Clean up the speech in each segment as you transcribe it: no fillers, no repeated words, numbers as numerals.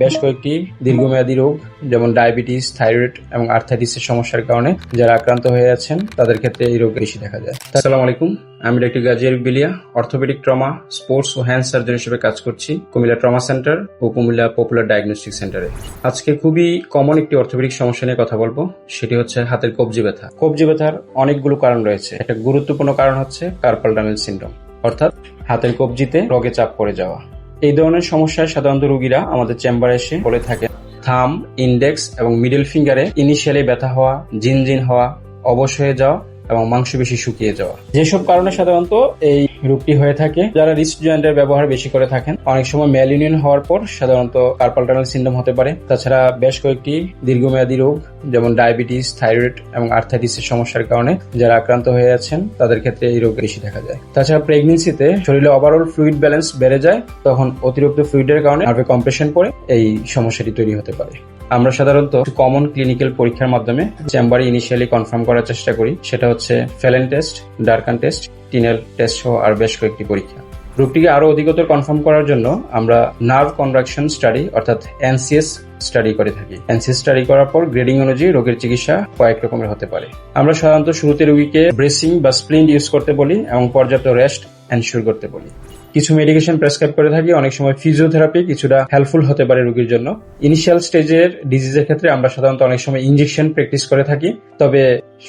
বেশ কয়েকটি দীর্ঘমেয়াদী রোগ যেমন ডায়াবেটিস, থাইরয়েড এবং আর্থ্রাইটিসের সমস্যার কারণে যারা আক্রান্ত হয়ে আছেন তাদের ক্ষেত্রে এই রোগ বেশি দেখা যায়। আসসালামু আলাইকুম, আমি doctor Gazi Arif Biliya, orthopaedic trauma, sports ও হ্যান্ড সার্জন হিসেবে কাজ করছি কুমিল্লা ট্রমা সেন্টার ও কুমিল্লা পপুলার ডায়াগনস্টিক সেন্টারে। আজকে খুবই কমন একটি অর্থোপেডিক সমস্যা নিয়ে কথা বলবো, সেটি হচ্ছে হাতের কবজি ব্যথা। কবজি ব্যথার অনেকগুলো কারণ রয়েছে। একটা গুরুত্বপূর্ণ কারণ হচ্ছে কার্পাল টানেল সিনড্রোম, অর্থাৎ হাতের কবজিতে রগে চাপ পড়ে যাওয়া। এই ধরনের সমস্যায় সাধারণত রোগীরা আমাদের চেম্বারে এসে বলে থাকে থাম্ব, ইন্ডেক্স এবং মিডল ফিঙ্গারে ইনিশিয়ালি ব্যথা হওয়া, ঝিনঝিন হওয়া, অবশ হয়ে যাওয়া এবং মাংসপেশি শুকিয়ে যাওয়া। যেসব কারণে সাধারণত এই রোগটি হয়ে থাকে, যারা রিস্ট জয়েন্টের ব্যবহার বেশি করে থাকেন, অনেক সময় ম্যালইউনিয়ন হওয়ার পর সাধারণত কার্পাল টানেল সিনড্রোম হতে পারে। তাছাড়া বেশ কয়েকটি দীর্ঘমেয়াদী রোগ যেমন ডায়াবেটিস, থাইরয়েড এবং আর্থ্রাইটিসের সমস্যার কারণে যারা আক্রান্ত হয়ে আছেন তাদের ক্ষেত্রে এই রোগ বেশি দেখা যায়। তাছাড়া প্রেগনেন্সিতে শরীরে ওভারঅল ফ্লুইড ব্যালেন্স বেড়ে যায়, তখন অতিরিক্ত ফ্লুইডের কারণে নার্ভে কম্প্রেশন পড়ে এই সমস্যাটি তৈরি হতে পারে। আমরা সাধারণত কমন ক্লিনিক্যাল পরীক্ষার মাধ্যমে চেম্বারে ইনিশিয়ালি কনফার্ম করার চেষ্টা করি, সেটা হচ্ছে ফেলেন টেস্ট, ডারকান টেস্ট, টিনেল টেস্ট সহ আর বেশ কয়েকটি পরীক্ষা। রোগটিকে আরো অধিকতর কনফার্ম করার জন্য আমরা নার্ভ কন্ডাকশন স্টাডি অর্থাৎ এনসিএস স্টাডি করে থাকি। এনসিএস স্টাডি করার পর গ্রেডিং অনুযায়ী রোগের চিকিৎসা কয়েক রকমের হতে পারে। আমরা সাধারণত শুরুতে রোগীকে ব্রেসিং বা স্প্লিন্ট ইউজ করতে বলি এবং পর্যাপ্ত রেস্ট এনশিওর করতে বলি। কিছু মেডিকেশন প্রেসক্রাইব করে থাকি, অনেক সময় ফিজিওথেরাপি কিছুটা হেল্পফুল হতে পারে রোগীর জন্য। ইনিশিয়াল স্টেজের ডিজিজের ক্ষেত্রে আমরা সাধারণত অনেক সময় ইনজেকশন প্র্যাকটিস করে থাকি, তবে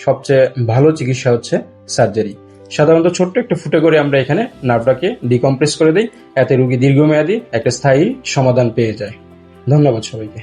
সবচেয়ে ভালো চিকিৎসা হচ্ছে সার্জারি। সাধারণত ছোট্ট একটা ফুটে করে আমরা এখানে নার্ভটাকে ডিকম্প্রেস করে দিই, এতে রোগী দীর্ঘমেয়াদী একটা স্থায়ী সমাধান পেয়ে যায়। ধন্যবাদ সবাইকে।